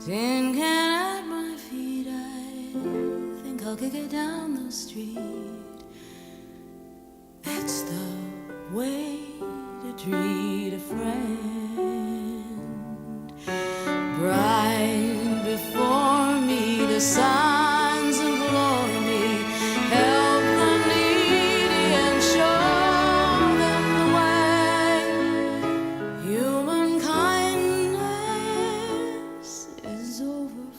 Tin can at my feet, I think I'll kick it down the street. That's the way to treat a friend. Bright before me, the signs implore me, help the needy and show them the way. Human kindness is overflowing,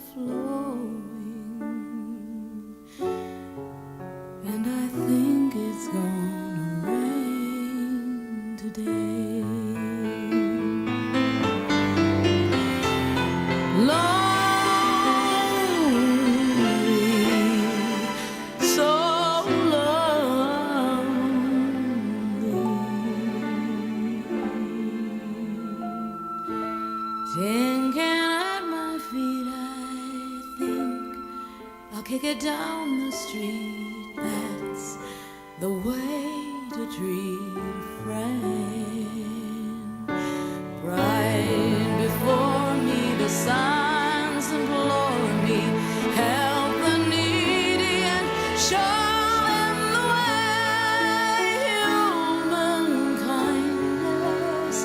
and I think it's gonna rain today. Tin can at my feet, I think I'll kick it down the street. That's the way to treat a friend. Right before me, the signs implore me, help the needy and show them the way. Human kindness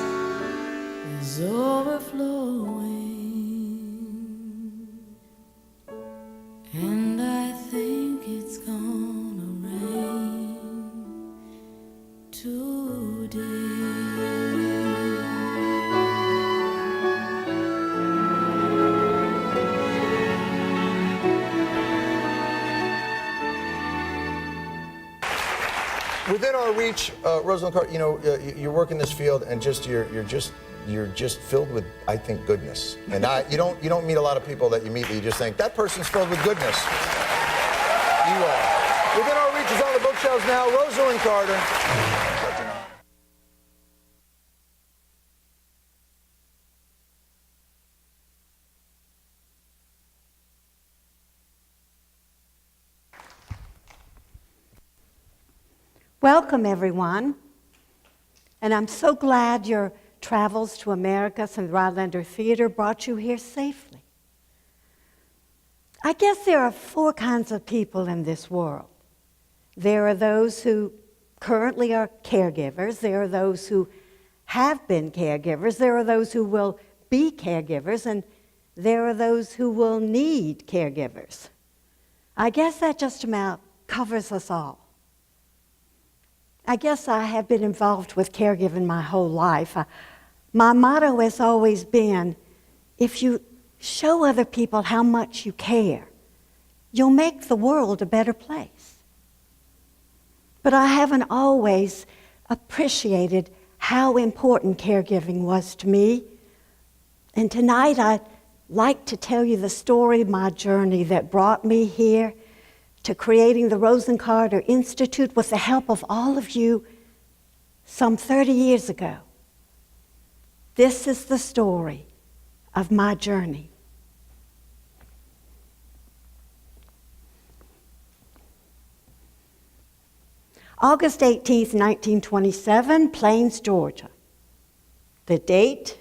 is overflowing, and I think it's gonna rain today. Within our reach, Rosalynn Carter, you know, you work in this field, and you're just filled with, I think, goodness. And you don't meet a lot of people that you meet that you just think that person's filled with goodness. You are. Within our reach is on the bookshelves now, Rosalynn Carter. Welcome, everyone. And I'm so glad your travels to Americus and Rylander Theatre brought you here safely. I guess there are 4 kinds of people in this world. There are those who currently are caregivers. There are those who have been caregivers. There are those who will be caregivers. And there are those who will need caregivers. I guess that just about covers us all. I guess I have been involved with caregiving my whole life. My motto has always been, if you show other people how much you care, you'll make the world a better place. But I haven't always appreciated how important caregiving was to me. And tonight I'd like to tell you the story of my journey that brought me here to creating the Rosalynn Carter Institute with the help of all of you some 30 years ago. This is the story of my journey. August 18th, 1927, Plains, Georgia. The date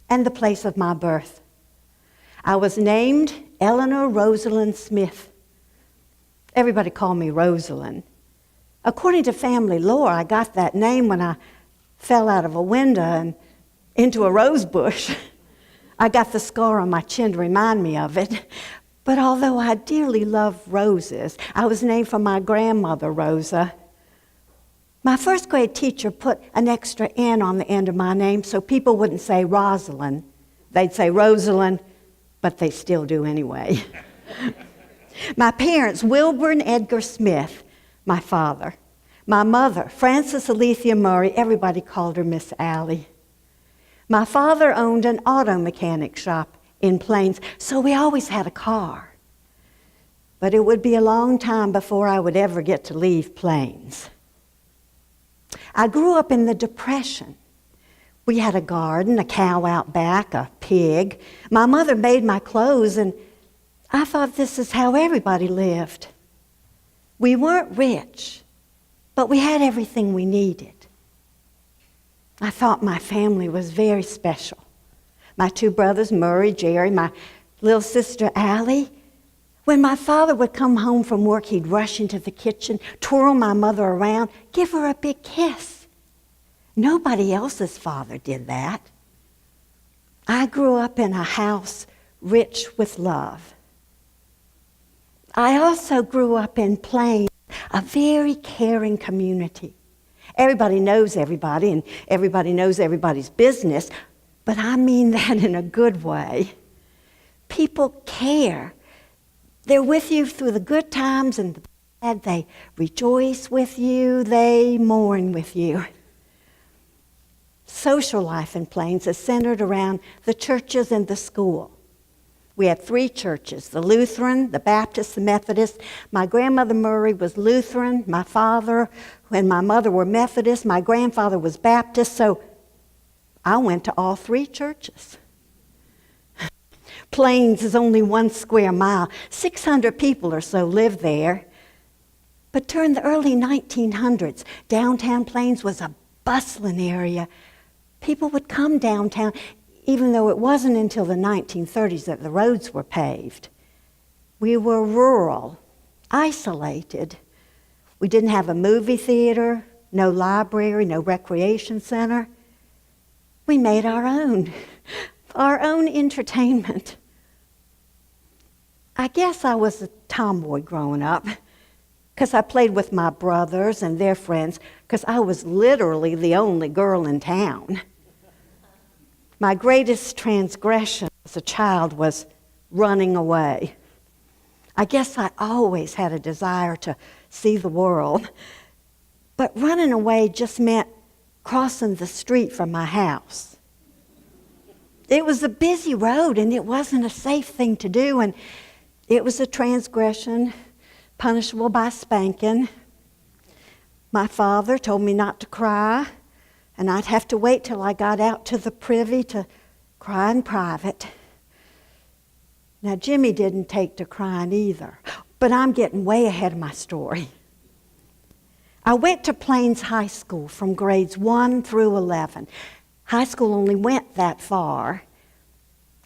and the place of my birth. I was named Eleanor Rosalynn Smith. Everybody called me Rosalynn. According to family lore, I got that name when I fell out of a window and into a rose bush. I got the scar on my chin to remind me of it. But although I dearly love roses, I was named for my grandmother, Rosa. My first grade teacher put an extra N on the end of my name so people wouldn't say Rosalynn. They'd say Rosalynn, but they still do anyway. My parents, Wilbur and Edgar Smith, my father. My mother, Frances Alethea Murray, everybody called her Miss Allie. My father owned an auto mechanic shop in Plains, so we always had a car. But it would be a long time before I would ever get to leave Plains. I grew up in the Depression. We had a garden, a cow out back, a pig. My mother made my clothes, and I thought this is how everybody lived. We weren't rich, but we had everything we needed. I thought my family was very special. My 2 brothers, Murray, Jerry, my little sister Allie. When my father would come home from work, he'd rush into the kitchen, twirl my mother around, give her a big kiss. Nobody else's father did that. I grew up in a house rich with love. I also grew up in Plains, a very caring community. Everybody knows everybody, and everybody knows everybody's business, but I mean that in a good way. People care. They're with you through the good times and the bad. They rejoice with you. They mourn with you. Social life in Plains is centered around the churches and the school. We had 3 churches, the Lutheran, the Baptist, the Methodist. My grandmother Murray was Lutheran. My father and my mother were Methodist. My grandfather was Baptist, so I went to all 3 churches. Plains is only 1 square mile. 600 people or so live there. But during the early 1900s, downtown Plains was a bustling area. People would come downtown, even though it wasn't until the 1930s that the roads were paved. We were rural, isolated. We didn't have a movie theater, no library, no recreation center. We made our own entertainment. I guess I was a tomboy growing up, because I played with my brothers and their friends, because I was literally the only girl in town. My greatest transgression as a child was running away. I guess I always had a desire to see the world, but running away just meant crossing the street from my house. It was a busy road, and it wasn't a safe thing to do, and it was a transgression punishable by spanking. My father told me not to cry, and I'd have to wait till I got out to the privy to cry in private. Now, Jimmy didn't take to crying either, but I'm getting way ahead of my story. I went to Plains High School from grades 1 through 11. High school only went that far.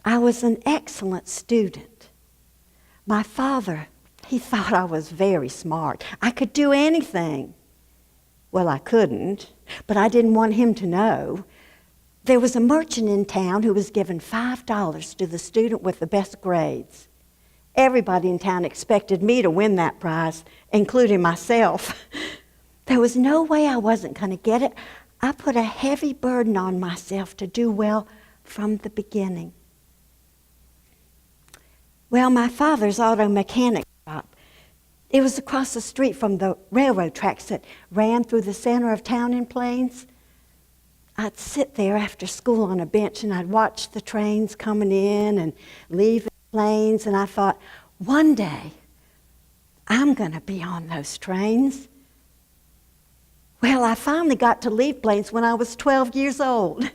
I was an excellent student. My father, he thought I was very smart. I could do anything. Well, I couldn't, but I didn't want him to know. There was a merchant in town who was giving $5 to the student with the best grades. Everybody in town expected me to win that prize, including myself. There was no way I wasn't going to get it. I put a heavy burden on myself to do well from the beginning. Well, my father's auto mechanic shop, it was across the street from the railroad tracks that ran through the center of town in Plains. I'd sit there after school on a bench and I'd watch the trains coming in and leaving Plains, and I thought, one day I'm going to be on those trains. Well, I finally got to leave Plains when I was 12 years old.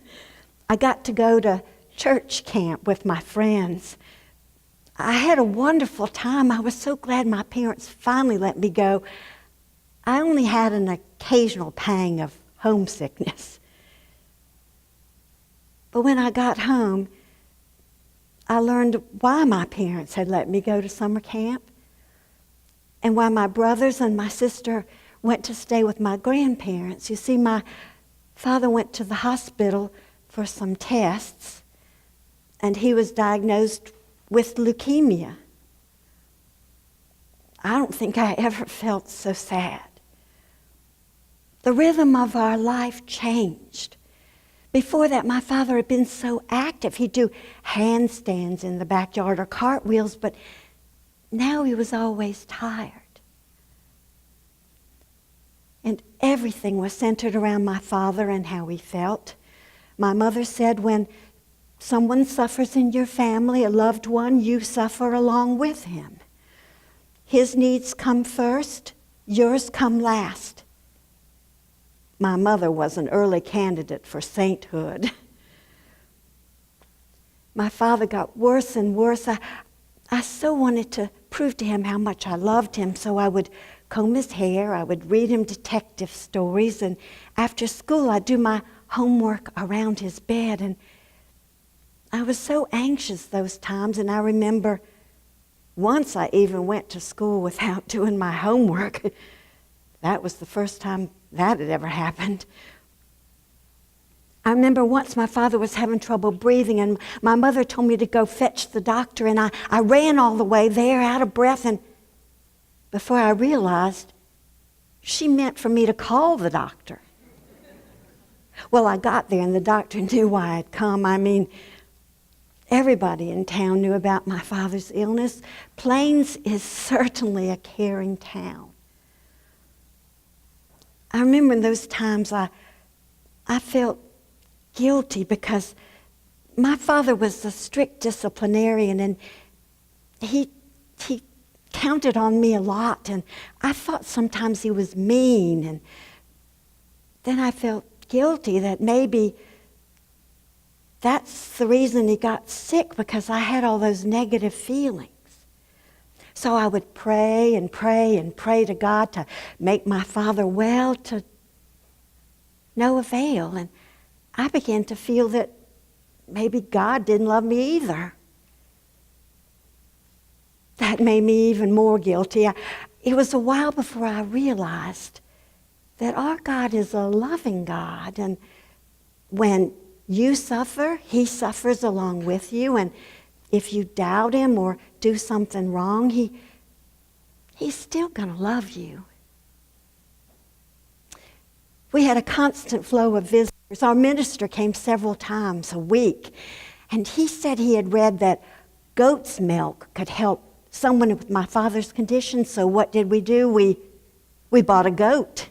I got to go to church camp with my friends. I had a wonderful time. I was so glad my parents finally let me go. I only had an occasional pang of homesickness. But when I got home, I learned why my parents had let me go to summer camp and why my brothers and my sister went to stay with my grandparents. You see, my father went to the hospital for some tests, and he was diagnosed with leukemia. I don't think I ever felt so sad. The rhythm of our life changed. Before that, my father had been so active. He'd do handstands in the backyard or cartwheels, but now he was always tired. And everything was centered around my father and how he felt. My mother said, when someone suffers in your family, a loved one, you suffer along with him. His needs come first, yours come last. My mother was an early candidate for sainthood. My father got worse and worse. I so wanted to prove to him how much I loved him, so I would comb his hair, I would read him detective stories, and after school I'd do my homework around his bed, and I was so anxious those times, and I remember once I even went to school without doing my homework. That was the first time that had ever happened. I remember once my father was having trouble breathing, and my mother told me to go fetch the doctor, and I ran all the way there out of breath, and before I realized, she meant for me to call the doctor. Well, I got there, and the doctor knew why I'd come. I mean, everybody in town knew about my father's illness. Plains is certainly a caring town. I remember in those times I felt guilty because my father was a strict disciplinarian, and he counted on me a lot, and I thought sometimes he was mean, and then I felt guilty that maybe that's the reason he got sick, because I had all those negative feelings. So I would pray and pray and pray to God to make my father well, to no avail. And I began to feel that maybe God didn't love me either. That made me even more guilty. It was a while before I realized that our God is a loving God, and when you suffer, he suffers along with you, and if you doubt him or do something wrong, he's still going to love you. We had a constant flow of visitors. Our minister came several times a week, and he said he had read that goat's milk could help someone with my father's condition, so what did we do? We bought a goat.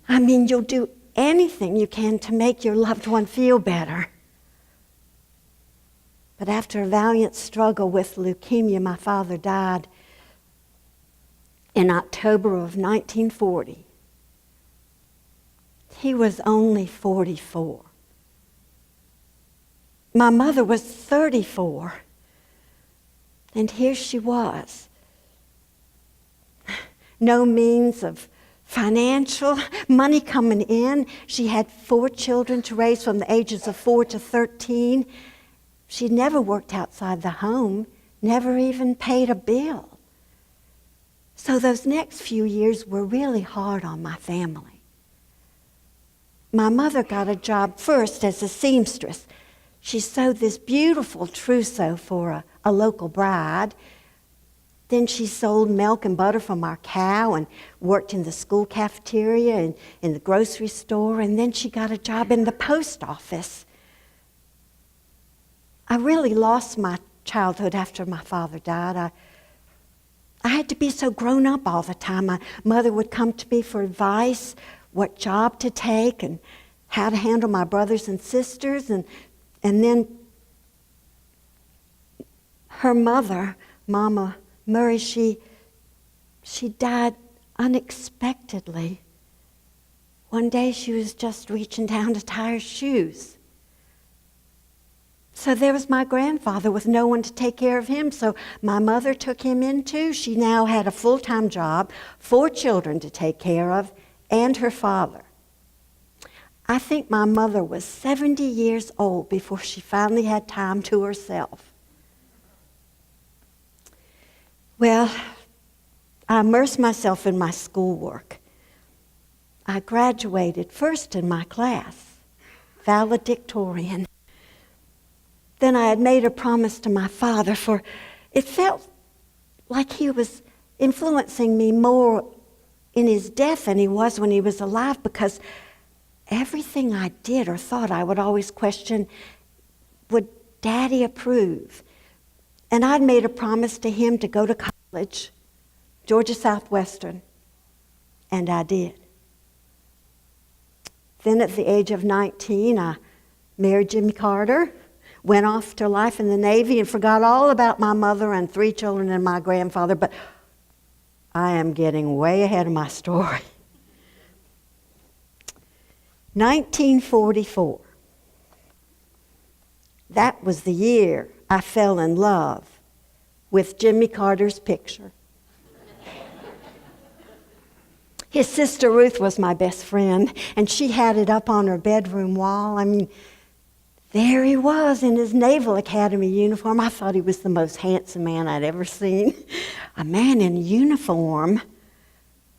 I mean, you'll do anything you can to make your loved one feel better. But after a valiant struggle with leukemia, my father died in October of 1940. He was only 44. My mother was 34. And here she was. No means of financial money coming in. She had 4 children to raise from the ages of 4 to 13. She'd never worked outside the home, never even paid a bill. So those next few years were really hard on my family. My mother got a job first as a seamstress. She sewed this beautiful trousseau for a local bride. Then she sold milk and butter from our cow and worked in the school cafeteria and in the grocery store. And then she got a job in the post office. I really lost my childhood after my father died. I had to be so grown up all the time. My mother would come to me for advice, what job to take and how to handle my brothers and sisters. And then her mother, Mama Murray, she died unexpectedly. One day she was just reaching down to tie her shoes. So there was my grandfather with no one to take care of him, so my mother took him in too. She now had a full-time job, 4 children to take care of, and her father. I think my mother was 70 years old before she finally had time to herself. Well, I immersed myself in my schoolwork. I graduated first in my class, valedictorian. Then I had made a promise to my father, for it felt like he was influencing me more in his death than he was when he was alive, because everything I did or thought I would always question, would Daddy approve? And I'd made a promise to him to go to college, Georgia Southwestern, and I did. Then at the age of 19, I married Jimmy Carter, went off to life in the Navy, and forgot all about my mother and 3 children and my grandfather, but I am getting way ahead of my story. 1944. That was the year I fell in love with Jimmy Carter's picture. His sister Ruth was my best friend, and she had it up on her bedroom wall. I mean, There he was in his Naval Academy uniform. I thought he was the most handsome man I'd ever seen. A man in uniform.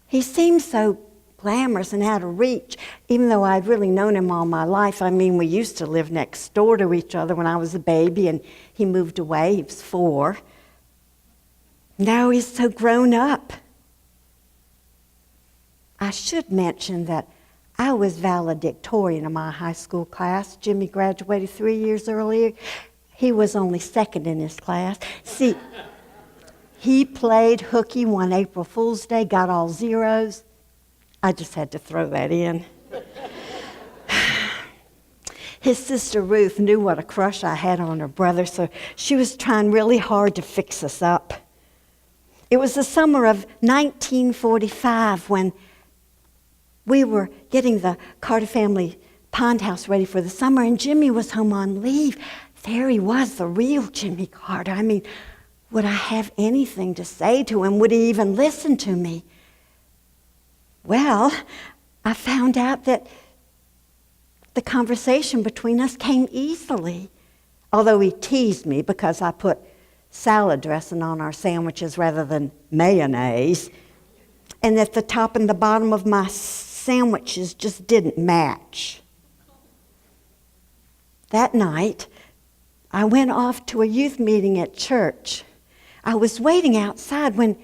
He seemed so glamorous and out of reach, even though I'd really known him all my life. I mean, we used to live next door to each other when I was a baby, and he moved away. He was 4. Now he's so grown up. I should mention that I was valedictorian of my high school class. Jimmy graduated 3 years earlier. He was only second in his class. See, he played hooky one April Fool's Day, got all zeros. I just had to throw that in. His sister Ruth knew what a crush I had on her brother, so she was trying really hard to fix us up. It was the summer of 1945 when we were getting the Carter family pond house ready for the summer, and Jimmy was home on leave. There he was, the real Jimmy Carter. I mean, would I have anything to say to him? Would he even listen to me? Well, I found out that the conversation between us came easily, although he teased me because I put salad dressing on our sandwiches rather than mayonnaise, and that the top and the bottom of my sandwiches just didn't match. That night, I went off to a youth meeting at church. I was waiting outside when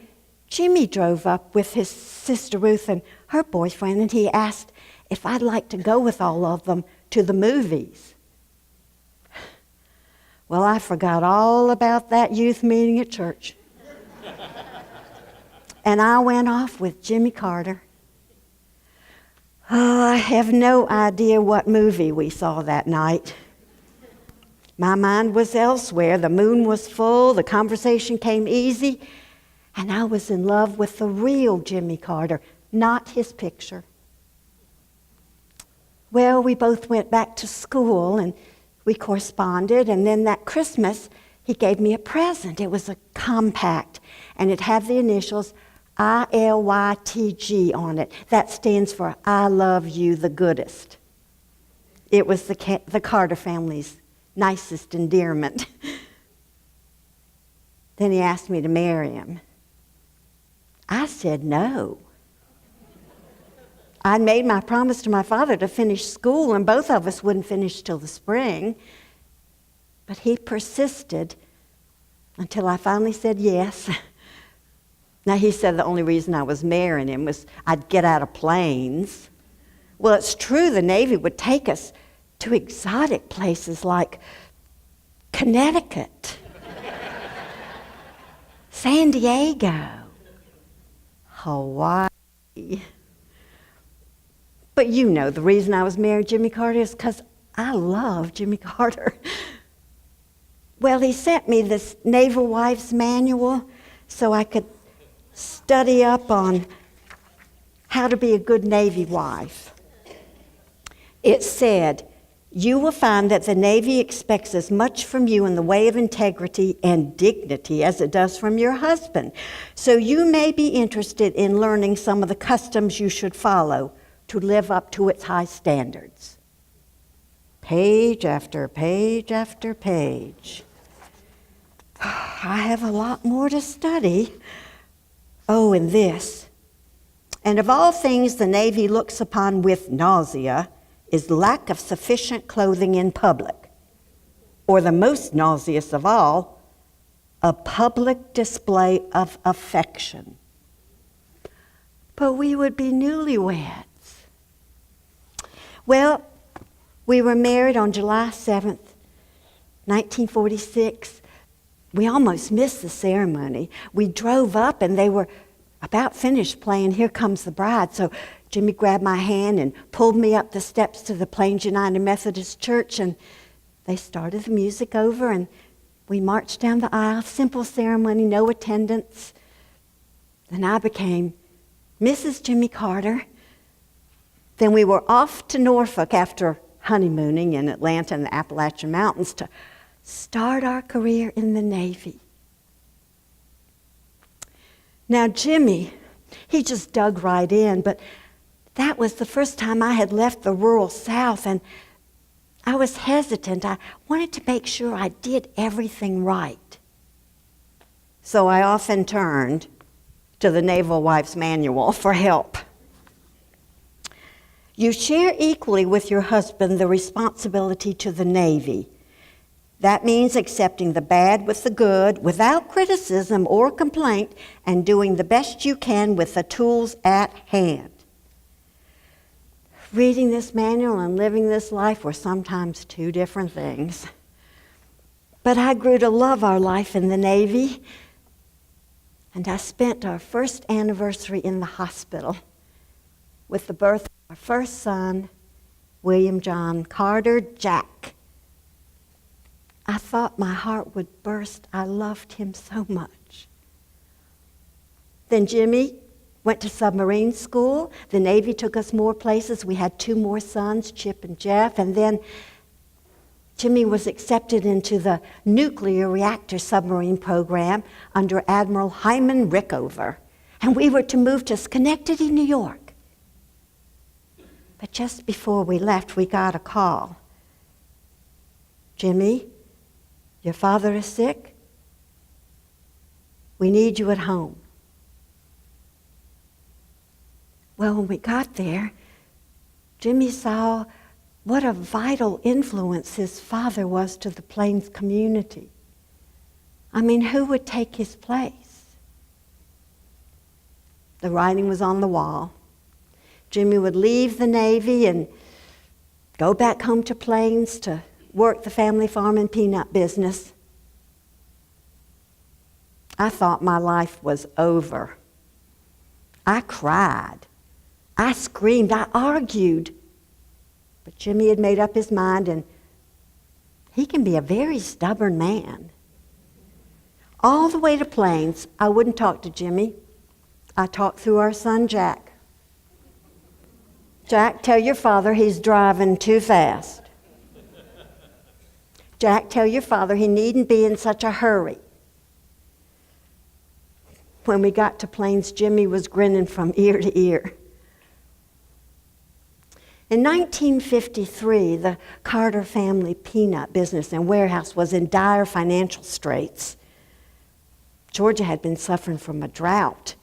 Jimmy drove up with his sister Ruth and her boyfriend, and he asked if I'd like to go with all of them to the movies. Well, I forgot all about that youth meeting at church. And I went off with Jimmy Carter. Oh, I have no idea what movie we saw that night. My mind was elsewhere. The moon was full, the conversation came easy, and I was in love with the real Jimmy Carter, not his picture. Well, we both went back to school and we corresponded, and then that Christmas he gave me a present. It was a compact, and it had the initials ILYTG on it. That stands for I love you the goodest. It was the Carter family's nicest endearment. Then he asked me to marry him. I said no. I'd made my promise to my father to finish school, and both of us wouldn't finish till the spring. But he persisted until I finally said yes. Now, he said the only reason I was marrying him was I'd get out of planes. Well, it's true the Navy would take us to exotic places like Connecticut, San Diego, Hawaii. But you know the reason I was married Jimmy Carter is because I love Jimmy Carter. Well, he sent me this Naval Wife's Manual so I could study up on how to be a good Navy wife. It said, you will find that the Navy expects as much from you in the way of integrity and dignity as it does from your husband. So you may be interested in learning some of the customs you should follow to live up to its high standards. Page after page after page. I have a lot more to study. Oh, and this. And of all things the Navy looks upon with nausea is lack of sufficient clothing in public, or the most nauseous of all, a public display of affection. But we would be newlyweds. Well, we were married on July 7th, 1946. We almost missed the ceremony. We drove up and they were about finished playing Here Comes the Bride. So Jimmy grabbed my hand and pulled me up the steps to the Plains United Methodist Church, and they started the music over and we marched down the aisle. Simple ceremony, no attendance. Then I became Mrs. Jimmy Carter. Then we were off to Norfolk after honeymooning in Atlanta and the Appalachian Mountains to start our career in the Navy. Now, Jimmy, he just dug right in, but that was the first time I had left the rural South, and I was hesitant. I wanted to make sure I did everything right. So I often turned to the Naval Wife's Manual for help. You share equally with your husband the responsibility to the Navy. That means accepting the bad with the good, without criticism or complaint, and doing the best you can with the tools at hand. Reading this manual and living this life were sometimes two different things. But I grew to love our life in the Navy, and I spent our first anniversary in the hospital with the birth of our first son, William John Carter, Jack. I thought my heart would burst. I loved him so much. Then Jimmy went to submarine school. The Navy took us more places. We had 2 more sons, Chip and Jeff. And then Jimmy was accepted into the nuclear reactor submarine program under Admiral Hyman Rickover. And we were to move to Schenectady, New York. But just before we left, we got a call. Jimmy, your father is sick. We need you at home. Well, when we got there, Jimmy saw what a vital influence his father was to the Plains community. I mean, who would take his place? The writing was on the wall. Jimmy would leave the Navy and go back home to Plains to work the family farm and peanut business. I thought my life was over. I cried. I screamed. I argued. But Jimmy had made up his mind, and he can be a very stubborn man. All the way to Plains, I wouldn't talk to Jimmy. I talked through our son, Jack. Jack, tell your father he's driving too fast. Jack, tell your father he needn't be in such a hurry. When we got to Plains, Jimmy was grinning from ear to ear. In 1953, the Carter family peanut business and warehouse was in dire financial straits. Georgia had been suffering from a drought.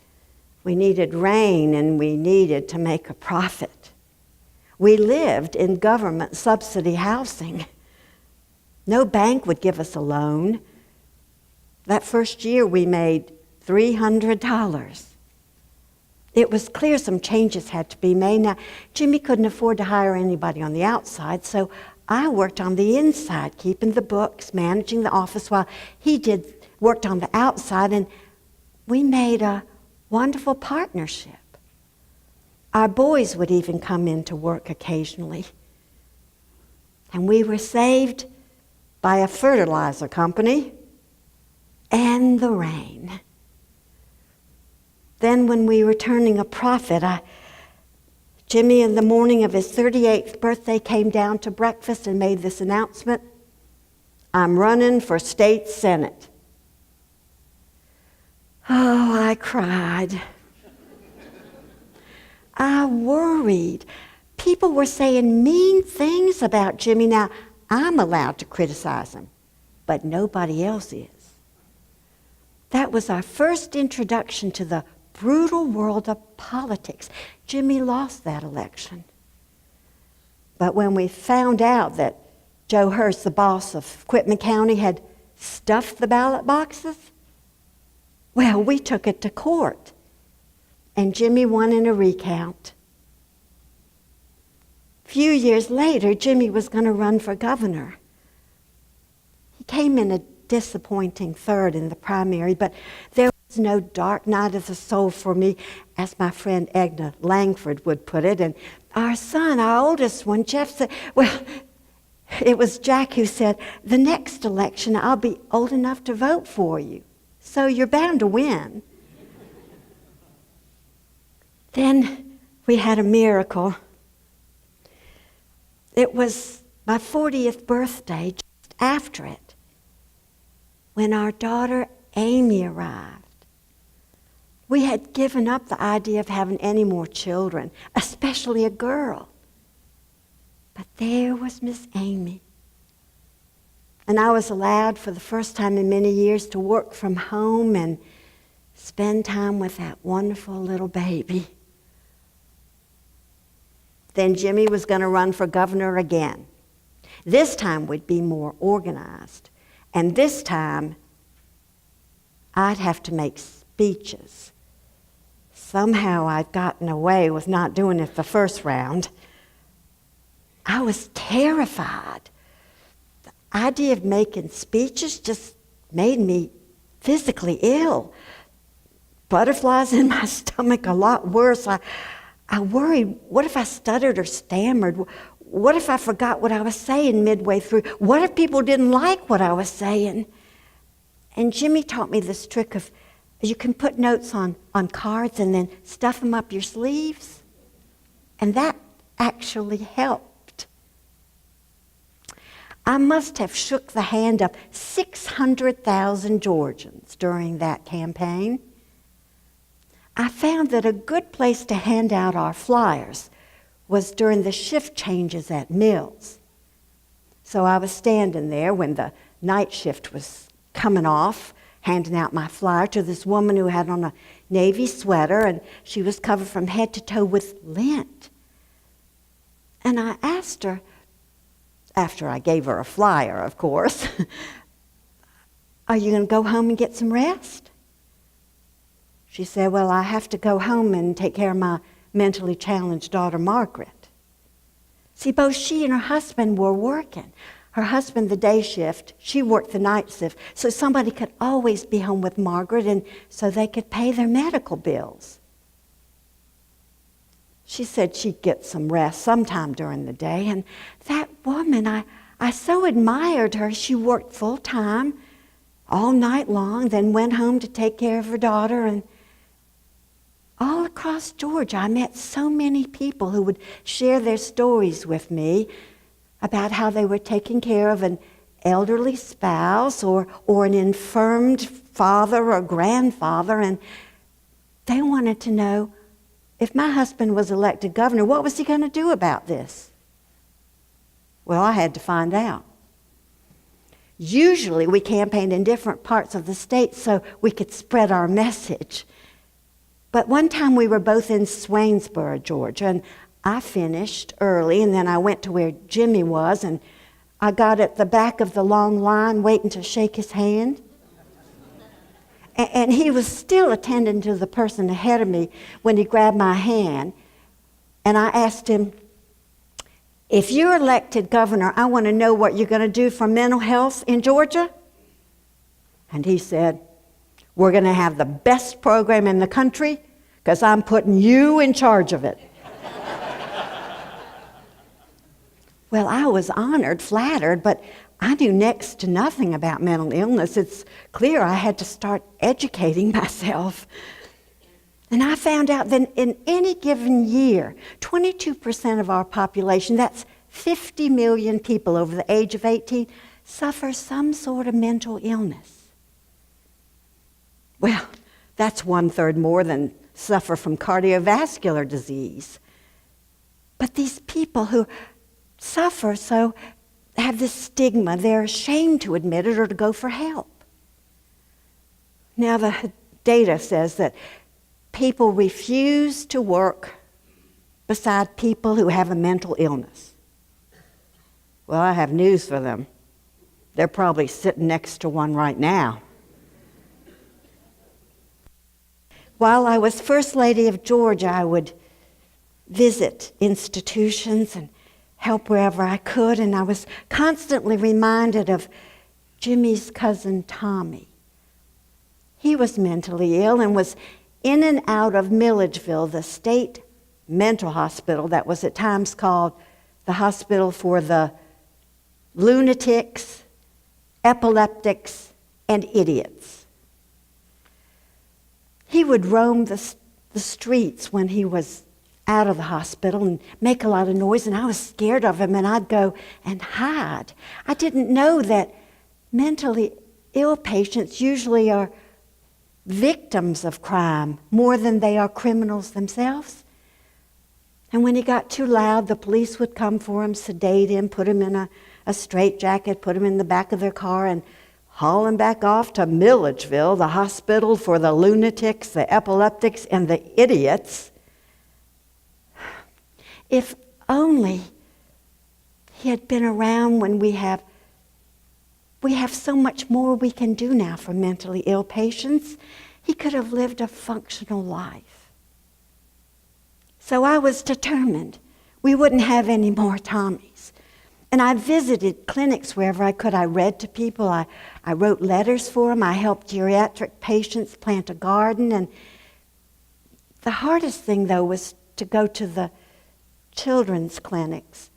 We needed rain, and we needed to make a profit. We lived in government subsidy housing. No bank would give us a loan. That first year, we made $300. It was clear some changes had to be made. Now, Jimmy couldn't afford to hire anybody on the outside, so I worked on the inside, keeping the books, managing the office, while he worked on the outside, and we made a wonderful partnership. Our boys would even come in to work occasionally. And we were saved by a fertilizer company and the rain. Then when we were turning a profit, Jimmy, in the morning of his 38th birthday, came down to breakfast and made this announcement: I'm running for state senate. Oh, I cried. I worried. People were saying mean things about Jimmy. Now, I'm allowed to criticize him, but nobody else is. That was our first introduction to the brutal world of politics. Jimmy lost that election. But when we found out that Joe Hurst, the boss of Quitman County, had stuffed the ballot boxes, well, we took it to court, and Jimmy won in a recount. A few years later, Jimmy was going to run for governor. He came in a disappointing third in the primary, but there was no dark night of the soul for me, as my friend Edna Langford would put it. And our son, our oldest one, Jeff, said, well, it was Jack who said, the next election I'll be old enough to vote for you, so you're bound to win. Then we had a miracle. It was my 40th birthday, just after it, when our daughter Amy arrived. We had given up the idea of having any more children, especially a girl. But there was Miss Amy. And I was allowed for the first time in many years to work from home and spend time with that wonderful little baby. Then Jimmy was going to run for governor again. This time we'd be more organized. And this time I'd have to make speeches. Somehow I'd gotten away with not doing it the first round. I was terrified. The idea of making speeches just made me physically ill. Butterflies in my stomach, a lot worse. I worried, what if I stuttered or stammered? What if I forgot what I was saying midway through? What if people didn't like what I was saying? And Jimmy taught me this trick of, you can put notes on cards and then stuff them up your sleeves. And that actually helped. I must have shook the hand of 600,000 Georgians during that campaign. I found that a good place to hand out our flyers was during the shift changes at Mills. So I was standing there when the night shift was coming off, handing out my flyer to this woman who had on a navy sweater, and she was covered from head to toe with lint. And I asked her, after I gave her a flyer, of course, are you going to go home and get some rest? She said, well, I have to go home and take care of my mentally challenged daughter, Margaret. See, both she and her husband were working. Her husband, the day shift, she worked the night shift, so somebody could always be home with Margaret and so they could pay their medical bills. She said she'd get some rest sometime during the day, and that woman, I so admired her. She worked full time all night long, then went home to take care of her daughter, and all across Georgia, I met so many people who would share their stories with me about how they were taking care of an elderly spouse or an infirmed father or grandfather, and they wanted to know, if my husband was elected governor, what was he going to do about this? Well, I had to find out. Usually we campaigned in different parts of the state so we could spread our message. But one time we were both in Swainsboro, Georgia, and I finished early, and then I went to where Jimmy was, and I got at the back of the long line waiting to shake his hand. And he was still attending to the person ahead of me when he grabbed my hand, and I asked him, if you're elected governor, I want to know what you're going to do for mental health in Georgia. And he said, we're going to have the best program in the country because I'm putting you in charge of it. Well, I was honored, flattered, but I knew next to nothing about mental illness. It's clear I had to start educating myself. And I found out that in any given year, 22% of our population, that's 50 million people over the age of 18, suffer some sort of mental illness. Well, that's 1/3 more than suffer from cardiovascular disease. But these people who suffer so have this stigma, they're ashamed to admit it or to go for help. Now the data says that people refuse to work beside people who have a mental illness. Well, I have news for them. They're probably sitting next to one right now. While I was First Lady of Georgia, I would visit institutions and help wherever I could, and I was constantly reminded of Jimmy's cousin Tommy. He was mentally ill and was in and out of Milledgeville, the state mental hospital that was at times called the hospital for the lunatics, epileptics, and idiots. He would roam the streets when he was out of the hospital and make a lot of noise, and I was scared of him, and I'd go and hide. I didn't know that mentally ill patients usually are victims of crime more than they are criminals themselves. And when he got too loud, the police would come for him, sedate him, put him in a straitjacket, put him in the back of their car, and haul him back off to Milledgeville, the hospital for the lunatics, the epileptics, and the idiots. If only he had been around when we have so much more we can do now for mentally ill patients. He could have lived a functional life. So I was determined we wouldn't have any more Tommies. And I visited clinics wherever I could. I read to people. I wrote letters for them. I helped geriatric patients plant a garden. And the hardest thing, though, was to go to the children's clinics.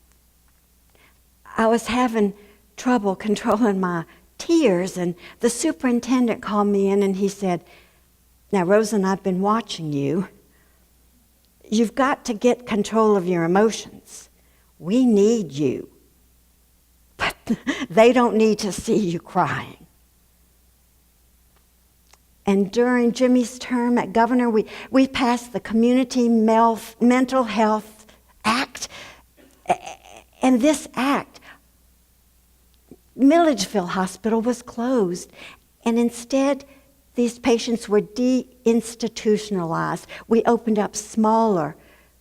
I was having trouble controlling my tears, and the superintendent called me in and he said, "Now, Rosalynn, I've been watching you. You've got to get control of your emotions. We need you. But they don't need to see you crying." And during Jimmy's term at governor, we passed the Community Mental Health Act. And this act, Milledgeville Hospital was closed. And instead, these patients were de-institutionalized. We opened up smaller,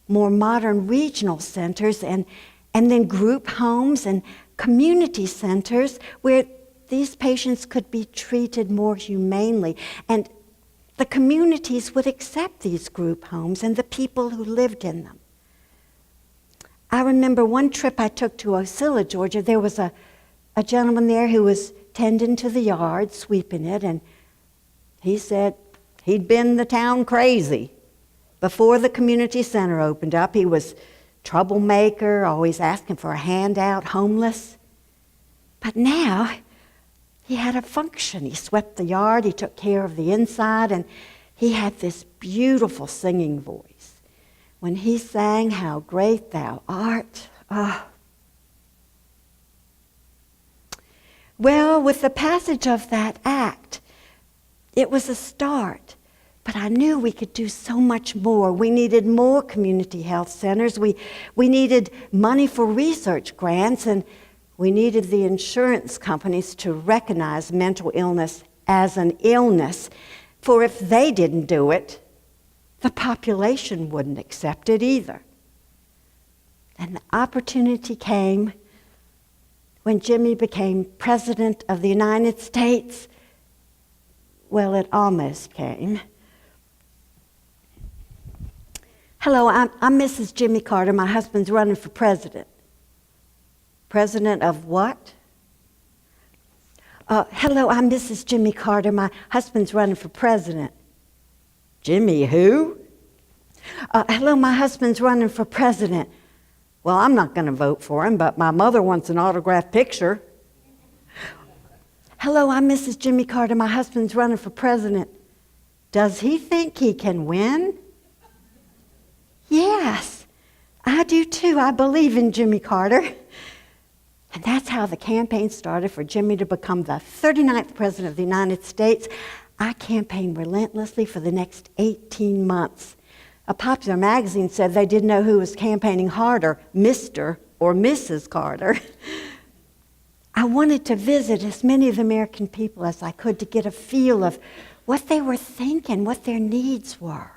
more modern regional centers and then group homes and community centers where these patients could be treated more humanely. And the communities would accept these group homes and the people who lived in them. I remember one trip I took to Ocilla, Georgia. There was a gentleman there who was tending to the yard, sweeping it, and he said he'd been the town crazy. Before the community center opened up, he was troublemaker, always asking for a handout, homeless. But now, he had a function. He swept the yard, he took care of the inside, and he had this beautiful singing voice. When he sang, "How Great Thou Art," Well, with the passage of that act, it was a start. But I knew we could do so much more. We needed more community health centers. We needed money for research grants, and we needed the insurance companies to recognize mental illness as an illness. For if they didn't do it, the population wouldn't accept it either. And the opportunity came when Jimmy became President of the United States. Well, it almost came. Hello, I'm Mrs. Jimmy Carter. My husband's running for president. President of what? Hello, I'm Mrs. Jimmy Carter. My husband's running for president. Jimmy who? Hello, my husband's running for president. Well, I'm not going to vote for him, but my mother wants an autographed picture. Hello, I'm Mrs. Jimmy Carter. My husband's running for president. Does he think he can win? Yes, I do too. I believe in Jimmy Carter. And that's how the campaign started for Jimmy to become the 39th President of the United States. I campaigned relentlessly for the next 18 months. A popular magazine said they didn't know who was campaigning harder, Mr. or Mrs. Carter. I wanted to visit as many of the American people as I could to get a feel of what they were thinking, what their needs were.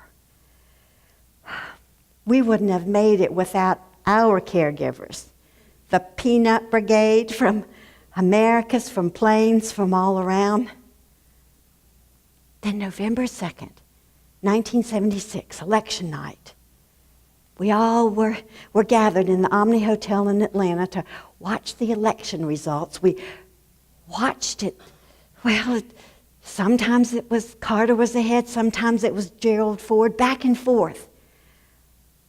We wouldn't have made it without our caregivers. The Peanut Brigade from Americus, from Plains, from all around. Then November 2nd, 1976, election night. We all were gathered in the Omni Hotel in Atlanta to watch the election results. We watched it. Well, sometimes it was Carter was ahead, sometimes it was Gerald Ford, back and forth.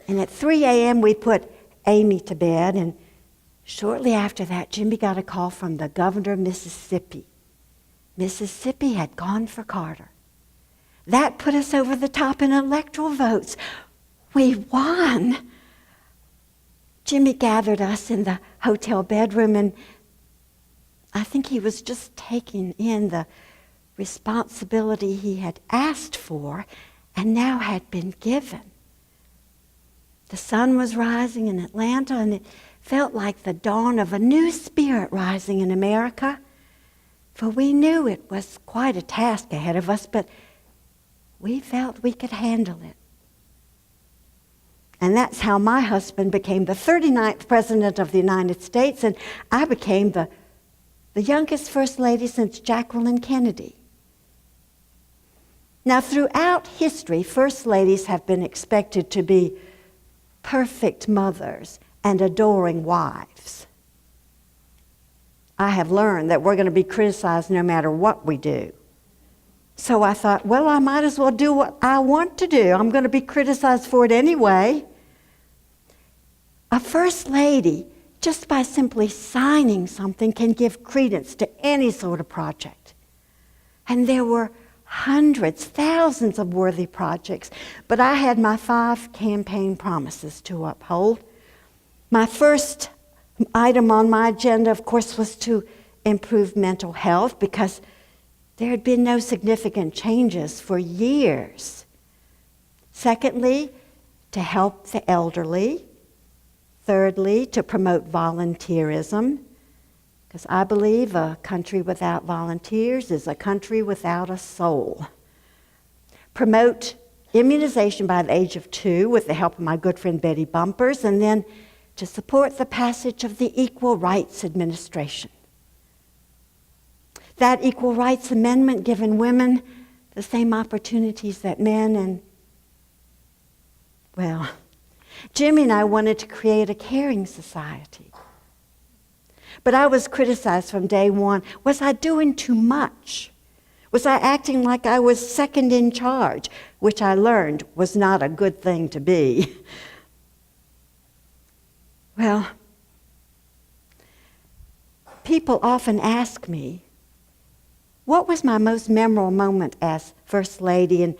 And at 3 a.m. we put Amy to bed, and shortly after that, Jimmy got a call from the governor of Mississippi. Mississippi had gone for Carter. That put us over the top in electoral votes. We won. Jimmy gathered us in the hotel bedroom, and I think he was just taking in the responsibility he had asked for and now had been given. The sun was rising in Atlanta, and it felt like the dawn of a new spirit rising in America. For we knew it was quite a task ahead of us, but we felt we could handle it. And that's how my husband became the 39th President of the United States, and I became the youngest First Lady since Jacqueline Kennedy. Now, throughout history, First Ladies have been expected to be perfect mothers and adoring wives. I have learned that we're going to be criticized no matter what we do. So I thought, well, I might as well do what I want to do. I'm going to be criticized for it anyway. A First Lady, just by simply signing something, can give credence to any sort of project. And there were hundreds, thousands of worthy projects, but I had my 5 campaign promises to uphold. My first item on my agenda, of course, was to improve mental health because there had been no significant changes for years. Secondly, to help the elderly. Thirdly, to promote volunteerism, because I believe a country without volunteers is a country without a soul. Promote immunization by the age of 2 with the help of my good friend Betty Bumpers, and then to support the passage of the Equal Rights Administration. That Equal Rights Amendment given women the same opportunities that men, and, well, Jimmy and I wanted to create a caring society. But I was criticized from day one. Was I doing too much? Was I acting like I was second in charge, which I learned was not a good thing to be? Well, people often ask me, what was my most memorable moment as First Lady? And,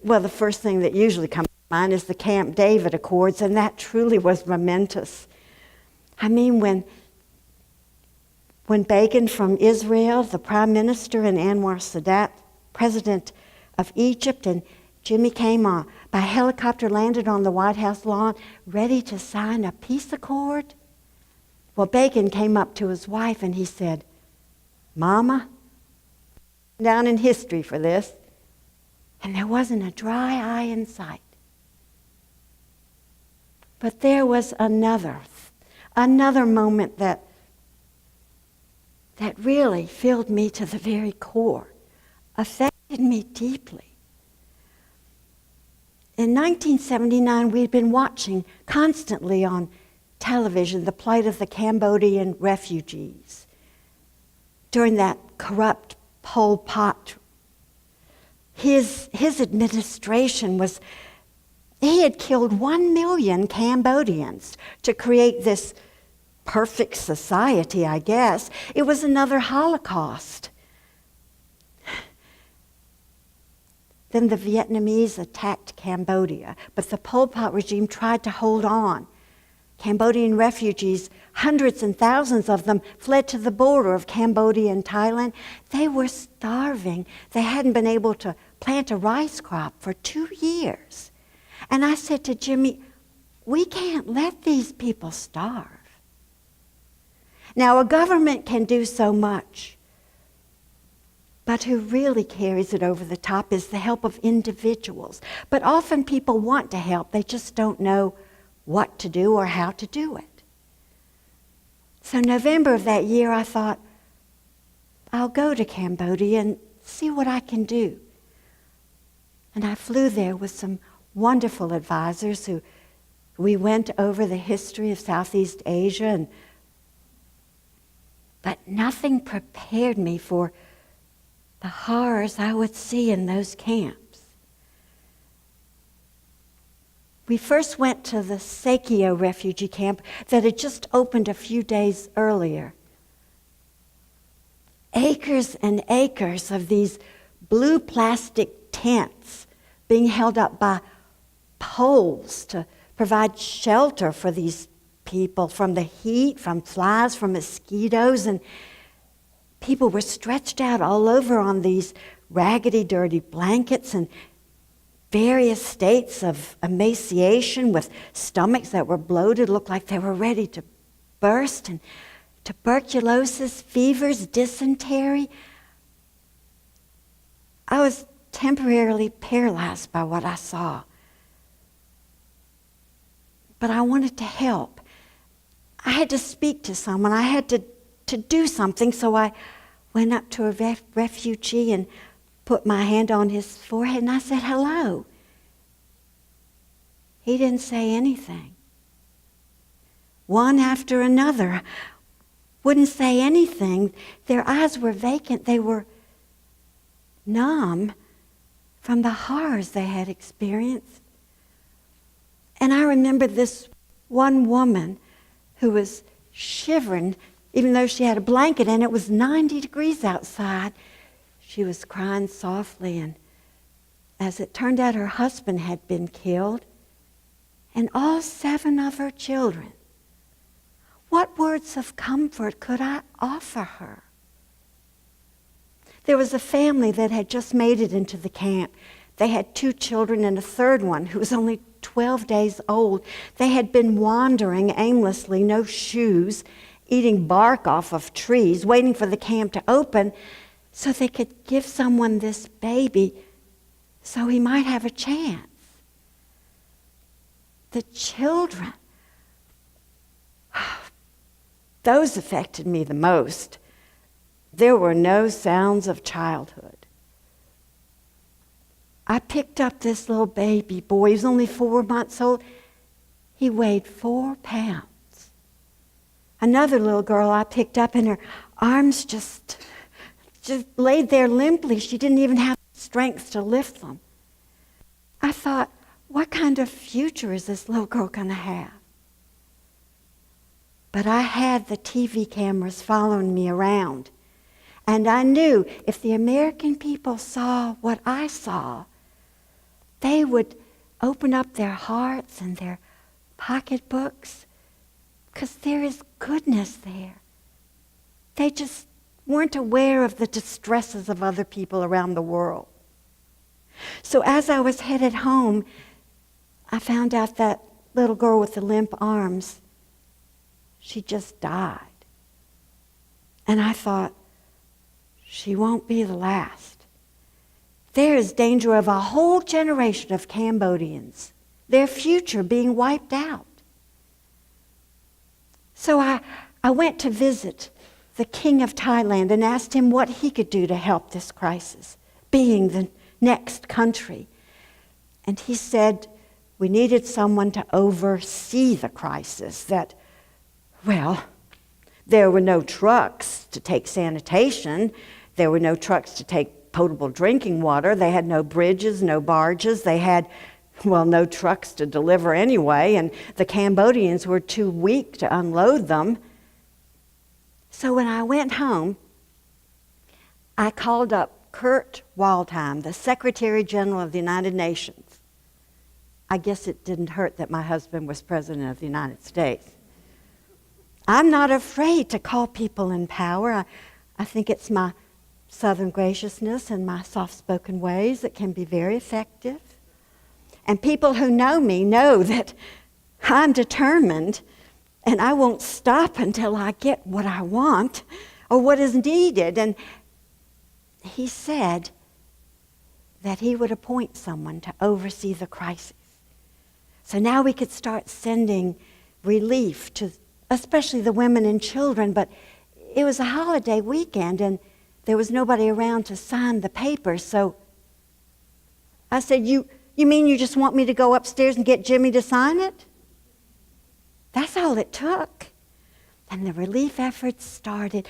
well, the first thing that usually comes to mind is the Camp David Accords, and that truly was momentous. I mean, when Begin from Israel, the Prime Minister, and Anwar Sadat, President of Egypt, and Jimmy came by helicopter, landed on the White House lawn, ready to sign a peace accord. Well, Begin came up to his wife and he said, "Mama, down in history for this." And there wasn't a dry eye in sight. But there was another moment that really filled me to the very core, affected me deeply. In 1979, we'd been watching constantly on television the plight of the Cambodian refugees during that corrupt Pol Pot. His administration he had killed 1 million Cambodians to create this perfect society, I guess. It was another Holocaust. Then the Vietnamese attacked Cambodia, but the Pol Pot regime tried to hold on. Cambodian refugees, hundreds and thousands of them, fled to the border of Cambodia and Thailand. They were starving. They hadn't been able to plant a rice crop for 2 years. And I said to Jimmy, we can't let these people starve. Now, a government can do so much, but who really carries it over the top is the help of individuals. But often people want to help, they just don't know what to do or how to do it. So November of that year, I thought, I'll go to Cambodia and see what I can do. And I flew there with some wonderful advisors who we went over the history of Southeast Asia, but nothing prepared me for the horrors I would see in those camps. We first went to the Sakio refugee camp that had just opened a few days earlier. Acres and acres of these blue plastic tents being held up by poles to provide shelter for these people from the heat, from flies, from mosquitoes, and people were stretched out all over on these raggedy, dirty blankets, and various states of emaciation with stomachs that were bloated, looked like they were ready to burst, and tuberculosis, fevers, dysentery. I was temporarily paralyzed by what I saw. But I wanted to help. I had to speak to someone. I had to do something, so I went up to a refugee and put my hand on his forehead, and I said, "Hello." He didn't say anything. One after another wouldn't say anything. Their eyes were vacant. They were numb from the horrors they had experienced. And I remember this one woman who was shivering, even though she had a blanket, and it was 90 degrees outside. She was crying softly, and as it turned out, her husband had been killed, and all 7 of her children. What words of comfort could I offer her? There was a family that had just made it into the camp. They had 2 children and a third one who was only 12 days old. They had been wandering aimlessly, no shoes, eating bark off of trees, waiting for the camp to open so they could give someone this baby so he might have a chance. The children, those affected me the most. There were no sounds of childhood. I picked up this little baby boy. He was only 4 months old. He weighed 4 pounds. Another little girl I picked up, and her arms just laid there limply. She didn't even have strength to lift them. I thought, what kind of future is this little girl going to have? But I had the TV cameras following me around. And I knew if the American people saw what I saw, they would open up their hearts and their pocketbooks, because there is goodness there. They just weren't aware of the distresses of other people around the world. So as I was headed home, I found out that little girl with the limp arms, she just died. And I thought, she won't be the last. There is danger of a whole generation of Cambodians, their future being wiped out. So I went to visit the king of Thailand and asked him what he could do to help this crisis, being the next country. And he said we needed someone to oversee the crisis, that, well, there were no trucks to take sanitation. There were no trucks to take potable drinking water. They had no bridges, no barges. They had, well, no trucks to deliver anyway, and the Cambodians were too weak to unload them. So when I went home, I called up Kurt Waldheim, the Secretary General of the United Nations. I guess it didn't hurt that my husband was President of the United States. I'm not afraid to call people in power. I think it's my Southern graciousness and my soft-spoken ways that can be very effective. And people who know me know that I'm determined, and I won't stop until I get what I want or what is needed. And he said that he would appoint someone to oversee the crisis. So now we could start sending relief to especially the women and children. But it was a holiday weekend, and there was nobody around to sign the papers. So I said, you mean you just want me to go upstairs and get Jimmy to sign it? That's all it took. And the relief efforts started.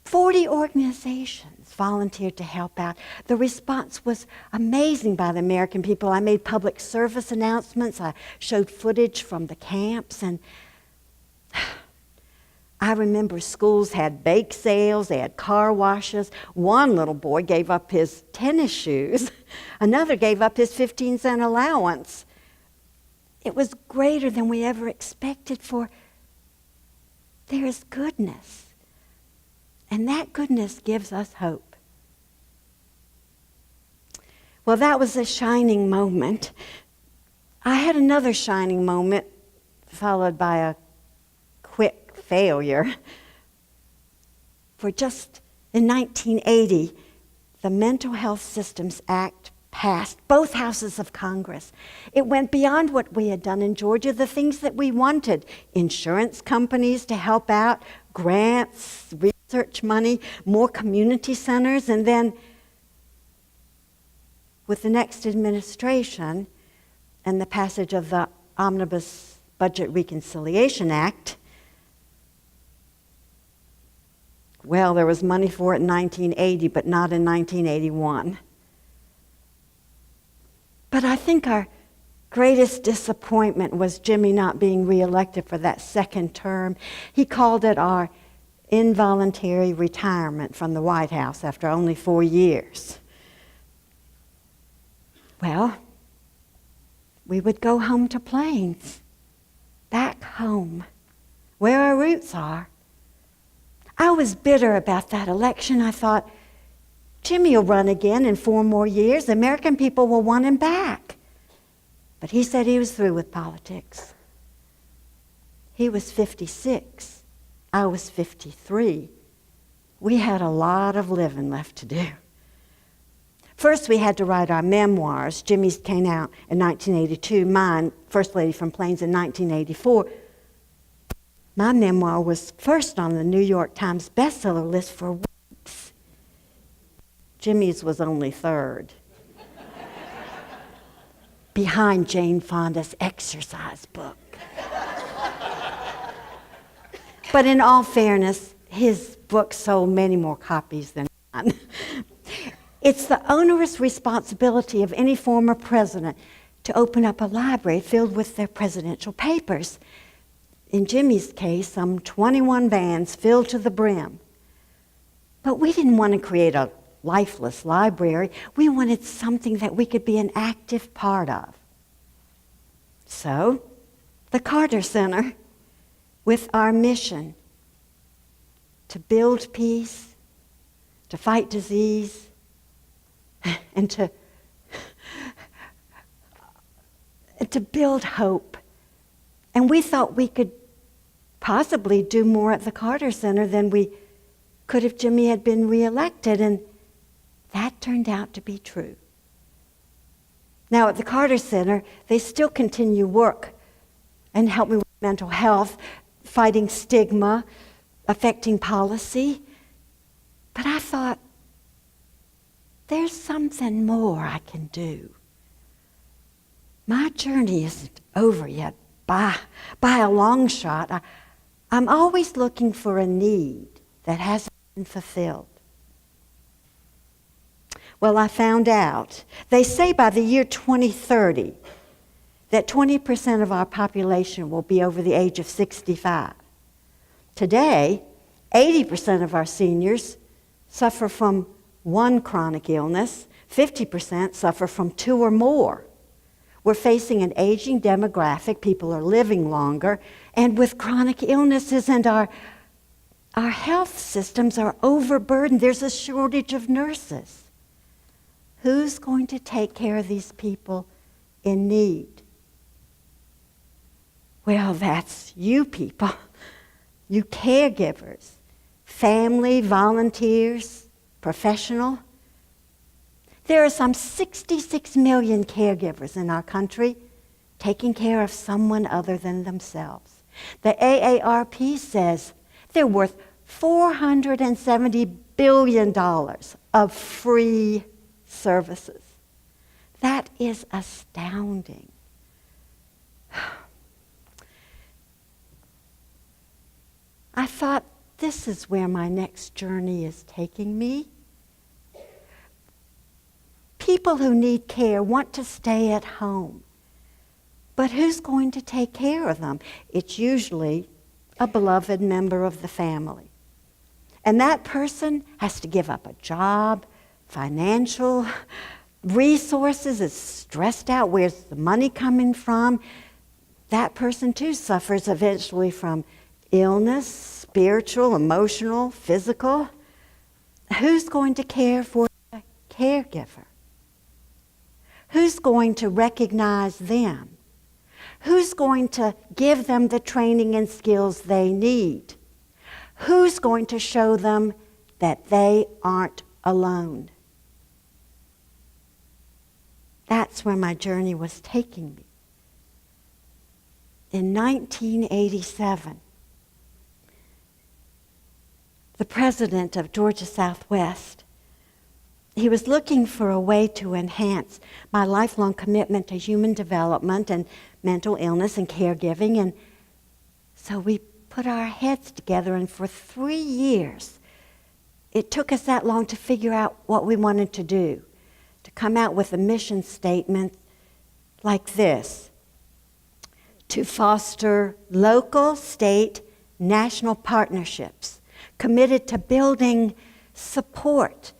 40 organizations volunteered to help out. The response was amazing by the American people. I made public service announcements. I showed footage from the camps. And I remember schools had bake sales. They had car washes. One little boy gave up his tennis shoes. Another gave up his 15-cent allowance. It was greater than we ever expected, for there is goodness. And that goodness gives us hope. Well, that was a shining moment. I had another shining moment followed by a quick failure. For just in 1980, the Mental Health Systems Act passed both houses of Congress. It went beyond what we had done in Georgia, the things that we wanted: insurance companies to help out, grants, research money, more community centers, and then with the next administration and the passage of the Omnibus Budget Reconciliation Act, well, there was money for it in 1980, but not in 1981. But I think our greatest disappointment was Jimmy not being reelected for that second term. He called it our involuntary retirement from the White House after only 4 years. Well, we would go home to Plains, back home, where our roots are. I was bitter about that election. I thought, Jimmy will run again in 4 more years. The American people will want him back. But he said he was through with politics. He was 56. I was 53. We had a lot of living left to do. First, we had to write our memoirs. Jimmy's came out in 1982. Mine, First Lady from Plains, in 1984. My memoir was first on the New York Times bestseller list for weeks. Jimmy's was only third, behind Jane Fonda's exercise book. But in all fairness, his book sold many more copies than mine. It's the onerous responsibility of any former president to open up a library filled with their presidential papers. In Jimmy's case, some 21 vans filled to the brim. But we didn't want to create a lifeless library. We wanted something that we could be an active part of. So, the Carter Center, with our mission to build peace, to fight disease, and to build hope. And we thought we could possibly do more at the Carter Center than we could if Jimmy had been reelected, and that turned out to be true. Now at the Carter Center, they still continue work and help me with mental health, fighting stigma, affecting policy. But I thought, there's something more I can do. My journey isn't over yet by a long shot. I'm always looking for a need that hasn't been fulfilled. Well, I found out. They say by the year 2030 that 20% of our population will be over the age of 65. Today, 80% of our seniors suffer from one chronic illness, 50% suffer from 2 or more. We're facing an aging demographic, people are living longer, and with chronic illnesses, and our health systems are overburdened. There's a shortage of nurses. Who's going to take care of these people in need? Well, that's you people, you caregivers, family, volunteers, professional. There are some 66 million caregivers in our country taking care of someone other than themselves. The AARP says they're worth $470 billion of free services. That is astounding. I thought, this is where my next journey is taking me. People who need care want to stay at home. But who's going to take care of them? It's usually a beloved member of the family. And that person has to give up a job, financial resources, is stressed out. Where's the money coming from? That person too suffers eventually from illness, spiritual, emotional, physical. Who's going to care for the caregiver? Who's going to recognize them? Who's going to give them the training and skills they need? Who's going to show them that they aren't alone? That's where my journey was taking me. In 1987, the president of Georgia Southwest, he was looking for a way to enhance my lifelong commitment to human development and mental illness and caregiving. And so we put our heads together, and for 3 years, it took us that long to figure out what we wanted to do, to come out with a mission statement like this: to foster local, state, national partnerships committed to building support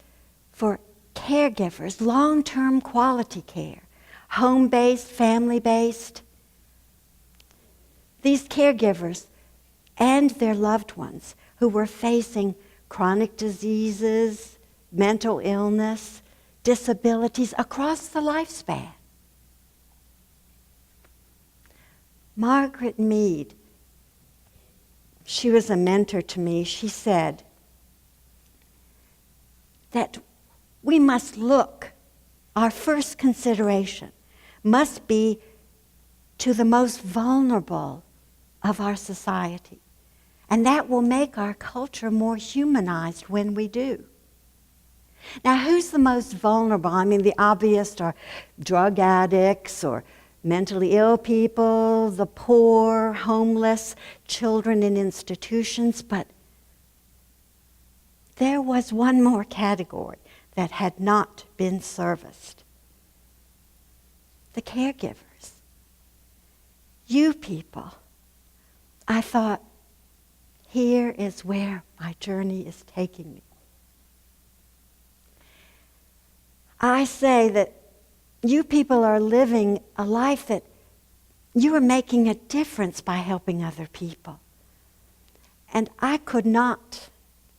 for caregivers, long-term quality care, home-based, family-based. These caregivers and their loved ones who were facing chronic diseases, mental illness, disabilities across the lifespan. Margaret Mead, she was a mentor to me. She said that we must look, our first consideration must be to the most vulnerable of our society. And that will make our culture more humanized when we do. Now, who's the most vulnerable? I mean, the obvious are drug addicts or mentally ill people, the poor, homeless, children in institutions, but there was one more category that had not been serviced. The caregivers. You people. I thought, here is where my journey is taking me. I say that you people are living a life that you are making a difference by helping other people. And I could not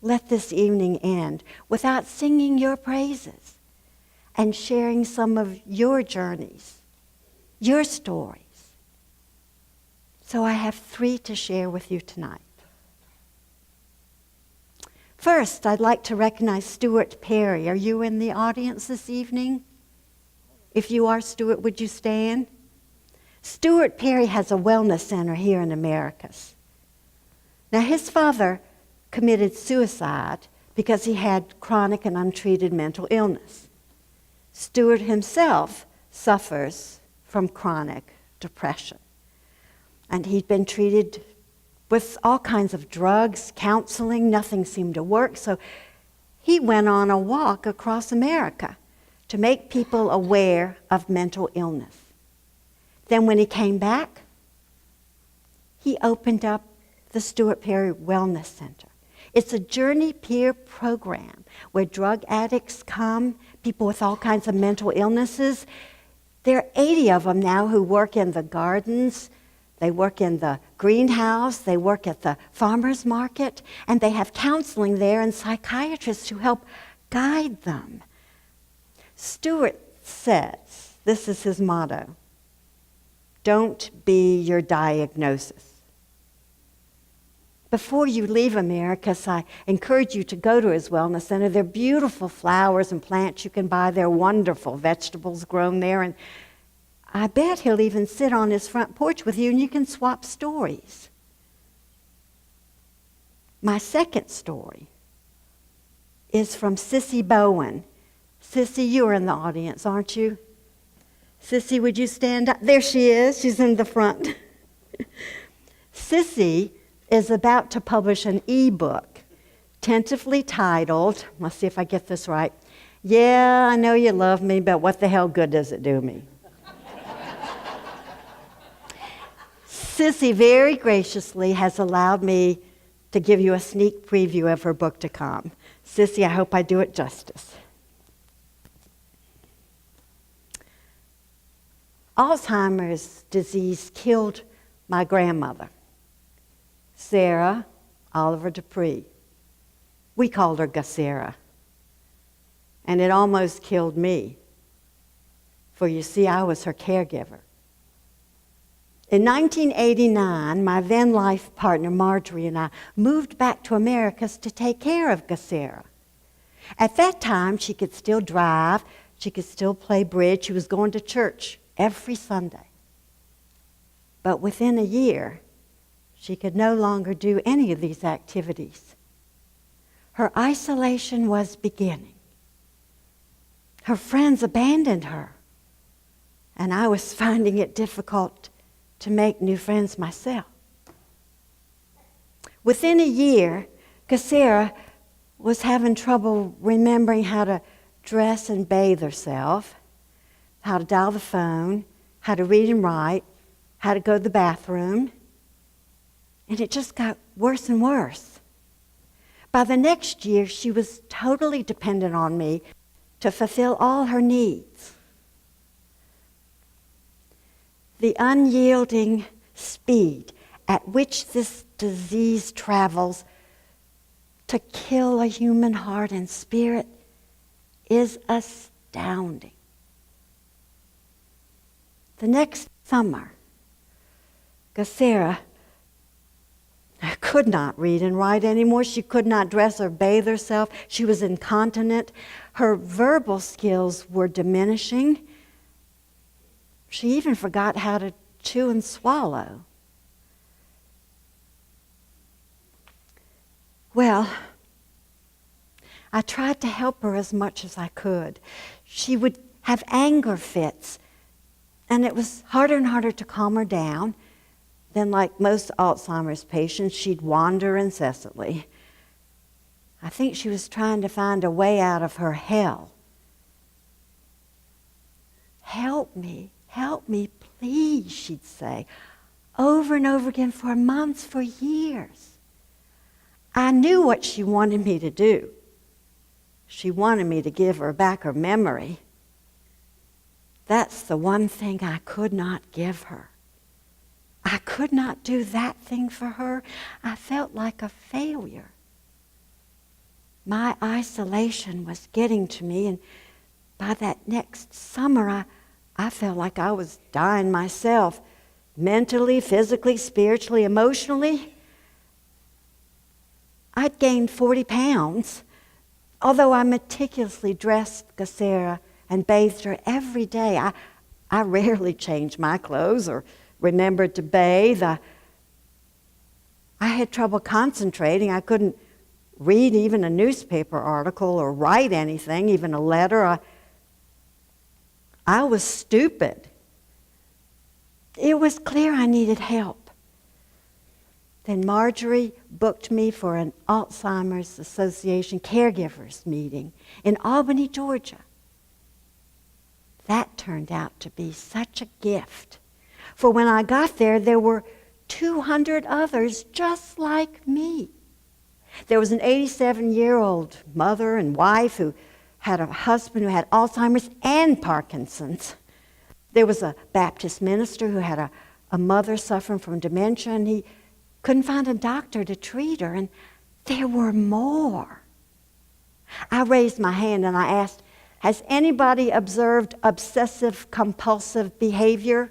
let this evening end without singing your praises and sharing some of your journeys, your stories. So I have 3 to share with you tonight. First, I'd like to recognize Stuart Perry. Are you in the audience this evening? If you are, Stuart, would you stand? Stuart Perry has a wellness center here in Americus. Now, his father committed suicide because he had chronic and untreated mental illness. Stuart himself suffers from chronic depression. And he'd been treated with all kinds of drugs, counseling, nothing seemed to work. So he went on a walk across America to make people aware of mental illness. Then when he came back, he opened up the Stuart Perry Wellness Center. It's a journey peer program where drug addicts come, people with all kinds of mental illnesses. There are 80 of them now who work in the gardens. They work in the greenhouse, they work at the farmer's market, and they have counseling there and psychiatrists who help guide them. Stuart says, this is his motto, don't be your diagnosis. Before you leave Americus, I encourage you to go to his wellness center. There are beautiful flowers and plants you can buy. There are wonderful vegetables grown there, and I bet he'll even sit on his front porch with you and you can swap stories. My second story is from Sissy Bowen. Sissy, you're in the audience, aren't you? Sissy, would you stand up? There she is. She's in the front. Sissy is about to publish an e-book tentatively titled, let's see if I get this right, Yeah, I know you love me, but what the hell good does it do me? Sissy very graciously has allowed me to give you a sneak preview of her book to come. Sissy, I hope I do it justice. Alzheimer's disease killed my grandmother, Sarah Oliver Dupree. We called her Gusera. And it almost killed me. for you see, I was her caregiver. In 1989, my then life partner Marjorie and I moved back to Americus to take care of Gasera. At that time, she could still drive, she could still play bridge, she was going to church every Sunday. But within a year, she could no longer do any of these activities. Her isolation was beginning. Her friends abandoned her, and I was finding it difficult to make new friends myself. Within a year, Gasera was having trouble remembering how to dress and bathe herself, how to dial the phone, how to read and write, how to go to the bathroom. And it just got worse and worse. By the next year, she was totally dependent on me to fulfill all her needs. The unyielding speed at which this disease travels to kill a human heart and spirit is astounding. The next summer, Gasera could not read and write anymore. She could not dress or bathe herself. She was incontinent. Her verbal skills were diminishing. She even forgot how to chew and swallow. Well, I tried to help her as much as I could. She would have anger fits, and it was harder and harder to calm her down. Then, like most Alzheimer's patients, she'd wander incessantly. I think she was trying to find a way out of her hell. Help me, please, she'd say, over and over again for months, for years. I knew what she wanted me to do. She wanted me to give her back her memory. That's the one thing I could not give her. I could not do that thing for her. I felt like a failure. My isolation was getting to me, and by that next summer, I felt like I was dying myself, mentally, physically, spiritually, emotionally. I'd gained 40 pounds, although I meticulously dressed Gasera and bathed her every day. I rarely changed my clothes or remembered to bathe. I had trouble concentrating. I couldn't read even a newspaper article or write anything, even a letter. I was stupid. It was clear I needed help. Then Marjorie booked me for an Alzheimer's Association caregivers meeting in Albany, Georgia. That turned out to be such a gift. For when I got there, there were 200 others just like me. There was an 87-year-old mother and wife who had a husband who had Alzheimer's and Parkinson's. There was a Baptist minister who had a mother suffering from dementia, and he couldn't find a doctor to treat her, and there were more. I raised my hand and I asked, has anybody observed obsessive-compulsive behavior?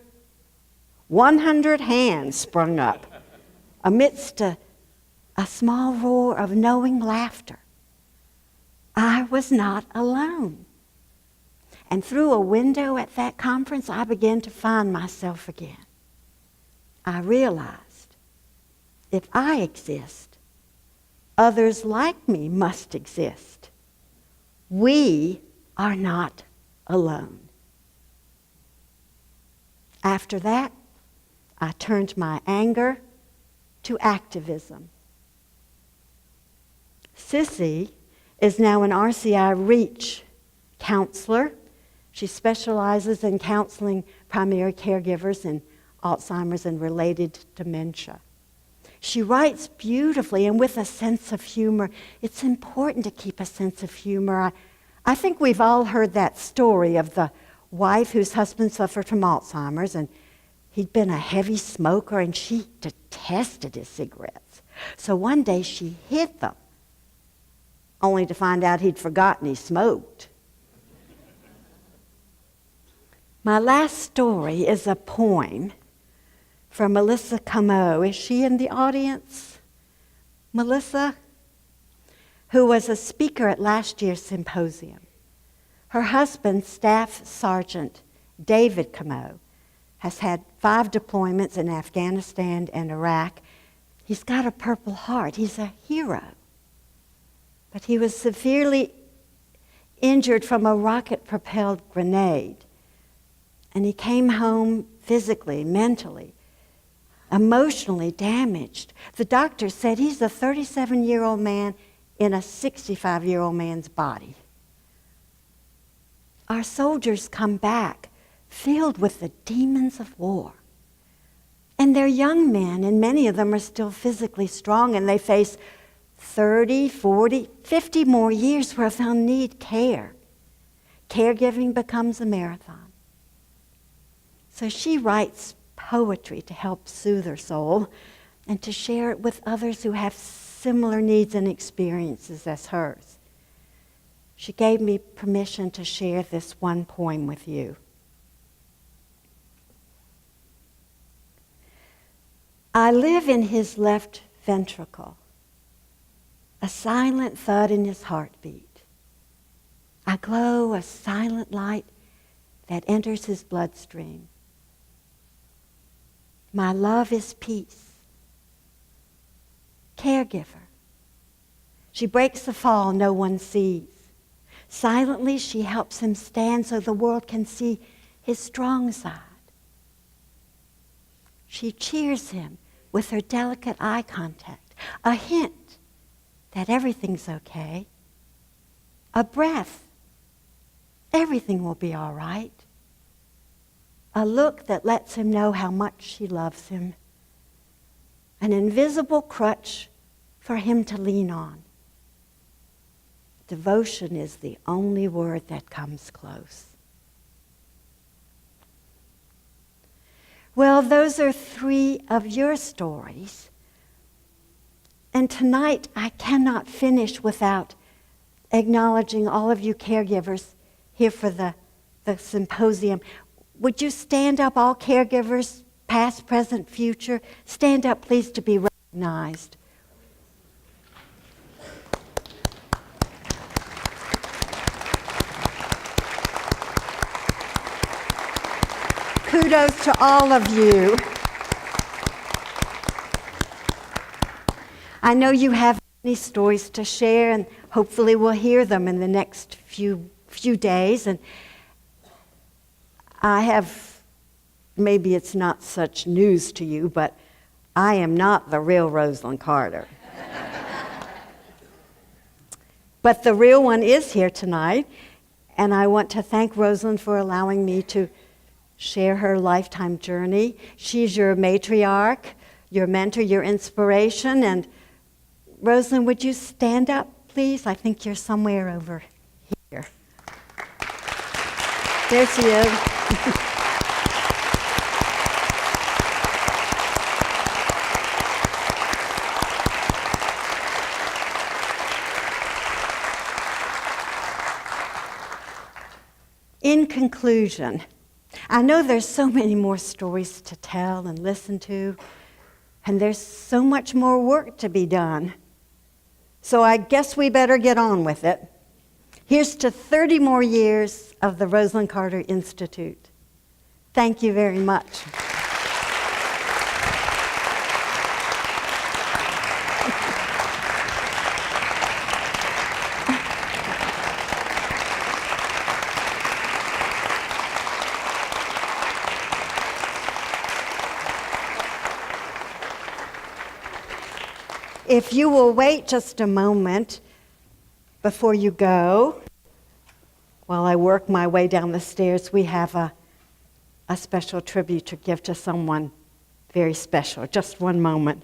100 hands sprung up amidst a small roar of knowing laughter. I was not alone. And through a window at that conference, I began to find myself again. I realized if I exist, others like me must exist. We are not alone. After that, I turned my anger to activism. Sissy is now an RCI Reach counselor. She specializes in counseling primary caregivers in Alzheimer's and related dementia. She writes beautifully and with a sense of humor. It's important to keep a sense of humor. I think we've all heard that story of the wife whose husband suffered from Alzheimer's, and he'd been a heavy smoker, and she detested his cigarettes. So one day she hid them, only to find out he'd forgotten he smoked. My last story is a poem from Melissa Comeau. Is she in the audience? Melissa, who was a speaker at last year's symposium. Her husband, Staff Sergeant David Comeau, has had 5 deployments in Afghanistan and Iraq. He's got a Purple Heart. He's a hero. But he was severely injured from a rocket-propelled grenade. And he came home physically, mentally, emotionally damaged. The doctor said he's a 37-year-old man in a 65-year-old man's body. Our soldiers come back filled with the demons of war. And they're young men, and many of them are still physically strong, and they face 30, 40, 50 more years where they'll need care. Caregiving becomes a marathon. So she writes poetry to help soothe her soul and to share it with others who have similar needs and experiences as hers. She gave me permission to share this one poem with you. I live in his left ventricle, a silent thud in his heartbeat. I glow a silent light that enters his bloodstream. My love is peace. Caregiver. She breaks the fall no one sees. Silently she helps him stand so the world can see his strong side. She cheers him with her delicate eye contact, a hint that everything's okay, a breath, everything will be all right, a look that lets him know how much she loves him, an invisible crutch for him to lean on. Devotion is the only word that comes close. Well, those are 3 of your stories. And tonight, I cannot finish without acknowledging all of you caregivers here for the symposium. Would you stand up, all caregivers, past, present, future? Stand up, please, to be recognized. Kudos to all of you. I know you have many stories to share, and hopefully we'll hear them in the next few days. And I have, maybe it's not such news to you, but I am not the real Rosalynn Carter. But the real one is here tonight, and I want to thank Rosalynn for allowing me to share her lifetime journey. She's your matriarch, your mentor, your inspiration. And Rosalynn, would you stand up, please? I think you're somewhere over here. There she is. In conclusion, I know there's so many more stories to tell and listen to, and there's so much more work to be done. So I guess we better get on with it. Here's to 30 more years of the Rosalynn Carter Institute. Thank you very much. If you will wait just a moment before you go, while I work my way down the stairs, we have a special tribute to give to someone very special. Just one moment.